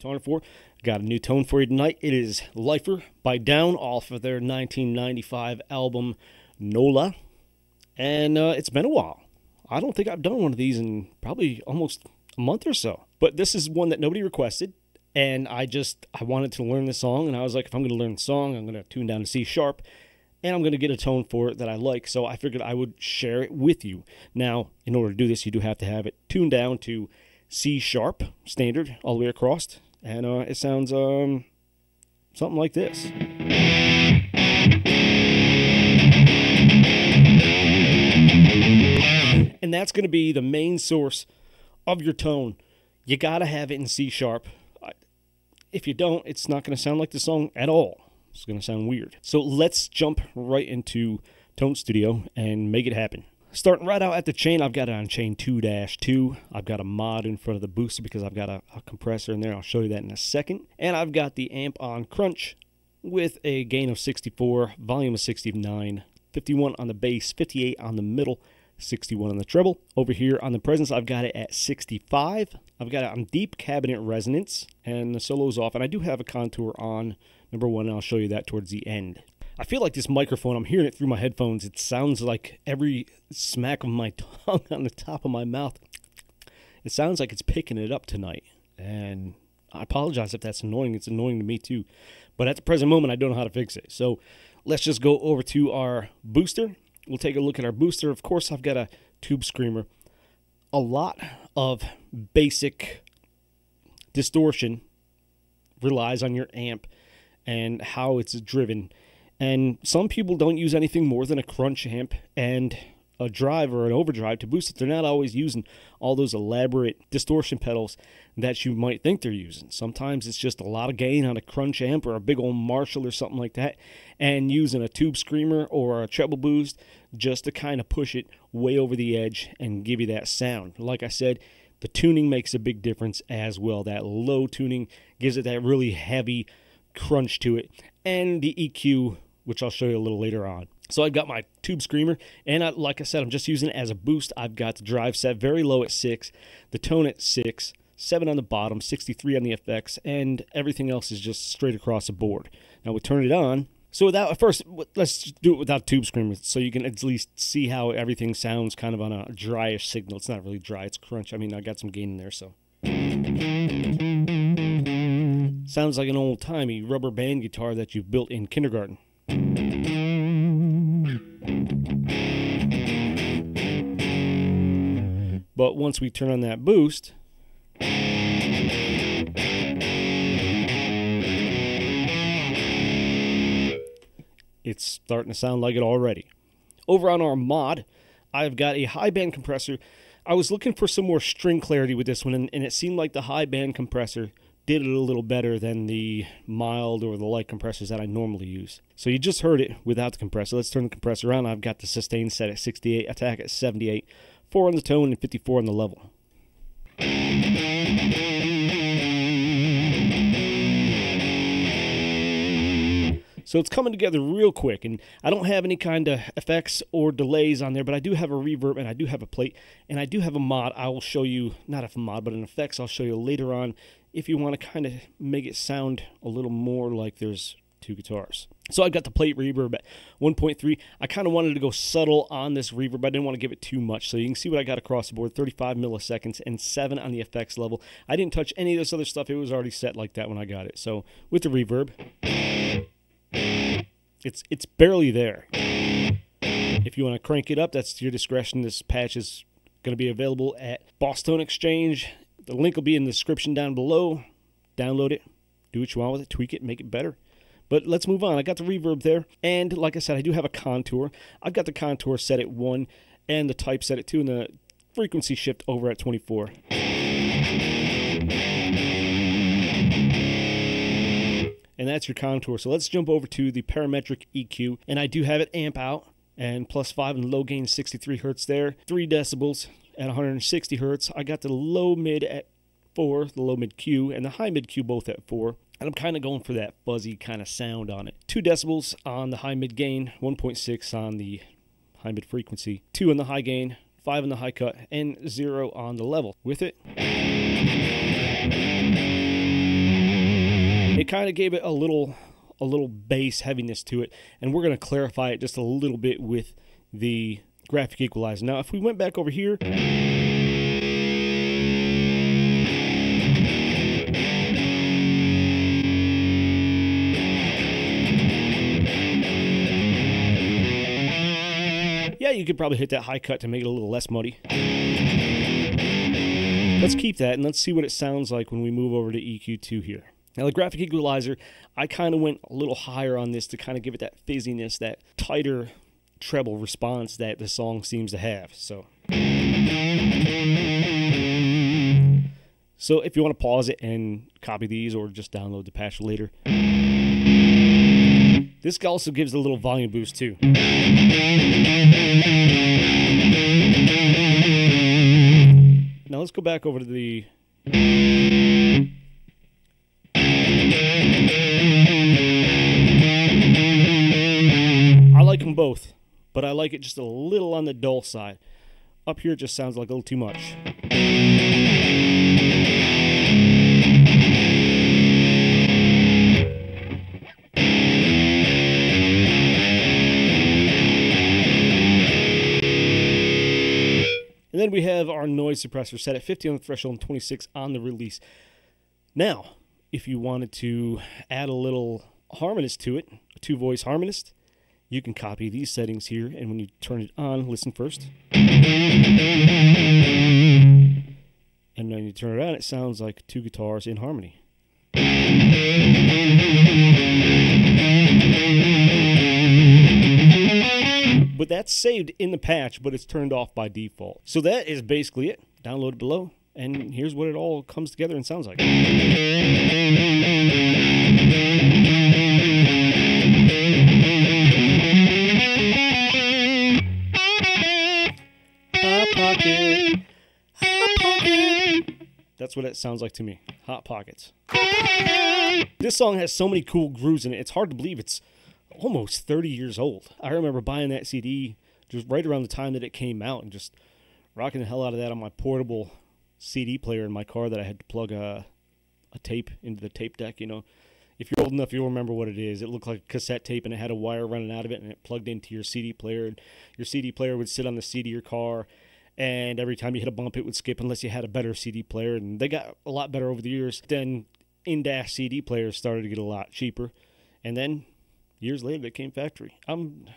Katana 4. Got a new tone for you tonight. It is Lifer by Down off of their 1995 album Nola. And it's been a while. I don't think I've done one of these in probably almost a month or so. But this is one that nobody requested. And I wanted to learn the song. And I was like, if I'm going to learn the song, I'm going to tune down to C sharp. And I'm going to get a tone for it that I like. So I figured I would share it with you. Now, in order to do this, you do have to have it tuned down to C sharp, standard, all the way across. And it sounds something like this. And that's going to be the main source of your tone. You got to have it in C sharp. If you don't, it's not going to sound like the song at all. It's going to sound weird. So let's jump right into Tone Studio and make it happen. Starting right out at the chain, I've got it on chain 2-2. I've got a mod in front of the booster because I've got a compressor in there. I'll show you that in a second. And I've got the amp on crunch with a gain of 64, volume of 69, 51 on the bass, 58 on the middle, 61 on the treble. Over here on the presence, I've got it at 65. I've got it on deep cabinet resonance, and the solo's off. And I do have a contour on number 1, and I'll show you that towards the end. I feel like this microphone, I'm hearing it through my headphones. It sounds like every smack of my tongue on the top of my mouth. It sounds like it's picking it up tonight. And I apologize if that's annoying. It's annoying to me too. But at the present moment, I don't know how to fix it. So let's just go over to our booster. We'll take a look at our booster. Of course, I've got a tube screamer. A lot of basic distortion relies on your amp and how it's driven. And some people don't use anything more than a crunch amp and a drive or an overdrive to boost it. They're not always using all those elaborate distortion pedals that you might think they're using. Sometimes it's just a lot of gain on a crunch amp or a big old Marshall or something like that, and using a tube screamer or a treble boost just to kind of push it way over the edge and give you that sound. Like I said, the tuning makes a big difference as well. That low tuning gives it that really heavy crunch to it, and the EQ, which I'll show you a little later on. So I've got my tube screamer, and like I said, I'm just using it as a boost. I've got the drive set very low at 6, the tone at 6, 7 on the bottom, 63 on the effects, and everything else is just straight across the board. Now we turn it on. So first, let's do it without tube screamer, so you can at least see how everything sounds kind of on a dryish signal. It's not really dry, it's crunch. I mean, I got some gain in there, so. Sounds like an old-timey rubber band guitar that you've built in kindergarten. But once we turn on that boost, it's starting to sound like it already. Over on our mod, I've got a high band compressor. I was looking for some more string clarity with this one, and it seemed like the high band compressor did it a little better than the mild or the light compressors that I normally use. So you just heard it without the compressor. Let's turn the compressor on. I've got the sustain set at 68, attack at 78, 4 on the tone and 54 on the level. So it's coming together real quick, and I don't have any kind of effects or delays on there, but I do have a reverb, and I do have a plate, and I do have a mod. I will show you, not a mod, but an effects I'll show you later on if you want to kind of make it sound a little more like there's two guitars. So I've got the plate reverb at 1.3. I kind of wanted to go subtle on this reverb. I didn't want to give it too much. So you can see what I got across the board, 35 milliseconds and 7 on the effects level. I didn't touch any of this other stuff. It was already set like that when I got it. So with the reverb, it's barely there. If you want to crank it up, that's to your discretion. This patch is going to be available at Boss Tone Exchange. The link will be in the description down below. Download it. Do what you want with it. Tweak it. Make it better. But let's move on. I got the reverb there. And like I said, I do have a contour. I've got the contour set at 1 and the type set at 2 and the frequency shift over at 24. And that's your contour. So let's jump over to the parametric EQ. And I do have it amp out and +5 and low gain 63 hertz there. 3 decibels at 160 hertz. I got the low mid at 4, the low mid Q, and the high mid Q both at 4. And I'm kind of going for that fuzzy kind of sound on it. 2 decibels on the high mid gain, 1.6 on the high mid frequency, 2 on the high gain, 5 on the high cut, and 0 on the level. With it, it kind of gave it a little bass heaviness to it, and we're going to clarify it just a little bit with the graphic equalizer. Now, if we went back over here, yeah, you could probably hit that high cut to make it a little less muddy. Let's keep that, and let's see what it sounds like when we move over to EQ2 here. Now, the graphic equalizer, I kind of went a little higher on this to kind of give it that fizziness, that tighter treble response that the song seems to have. So if you want to pause it and copy these or just download the patch later. This also gives a little volume boost too. Now let's go back over to the... I like them both, but I like it just a little on the dull side. Up here it just sounds like a little too much. And then we have our noise suppressor set at 50 on the threshold and 26 on the release. Now, if you wanted to add a little harmonist to it, a two-voice harmonist, you can copy these settings here, and when you turn it on, listen first. And then you turn it on, it sounds like two guitars in harmony. But that's saved in the patch, but it's turned off by default. So that is basically it. Download it below, and here's what it all comes together and sounds like. Hot Pocket, Hot Pocket. That's what it sounds like to me. Hot Pockets. This song has so many cool grooves in it. It's hard to believe it's almost 30 years old. I remember buying that CD just right around the time that it came out and just rocking the hell out of that on my portable CD player in my car that I had to plug a tape into the tape deck. You know, if you're old enough, you'll remember what it is. It looked like a cassette tape, and it had a wire running out of it, and it plugged into your CD player. And your CD player would sit on the seat of your car, and every time you hit a bump, it would skip unless you had a better CD player. And they got a lot better over the years. Then in-dash CD players started to get a lot cheaper, and then years later, they came factory. I'm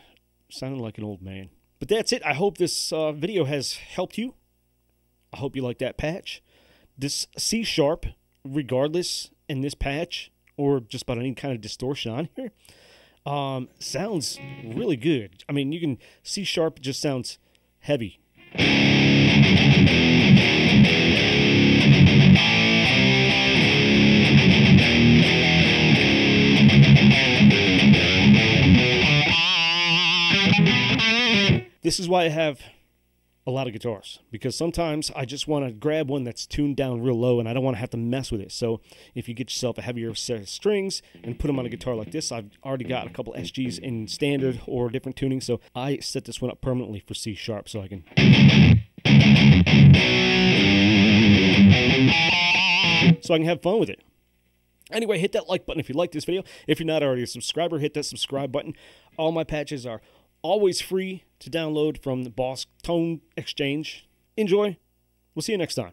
sounding like an old man. But that's it. I hope this video has helped you. I hope you like that patch. This C sharp, regardless, in this patch, or just about any kind of distortion on here, sounds really good. I mean, you can... C sharp just sounds heavy. This is why I have a lot of guitars, because sometimes I just want to grab one that's tuned down real low and I don't want to have to mess with it. So if you get yourself a heavier set of strings and put them on a guitar like this, I've already got a couple SGs in standard or different tuning, so I set this one up permanently for C sharp so I can have fun with it. Anyway, hit that like button if you like this video. If you're not already a subscriber, hit that subscribe button. All my patches are always free to download from the Boss Tone Exchange. Enjoy. We'll see you next time.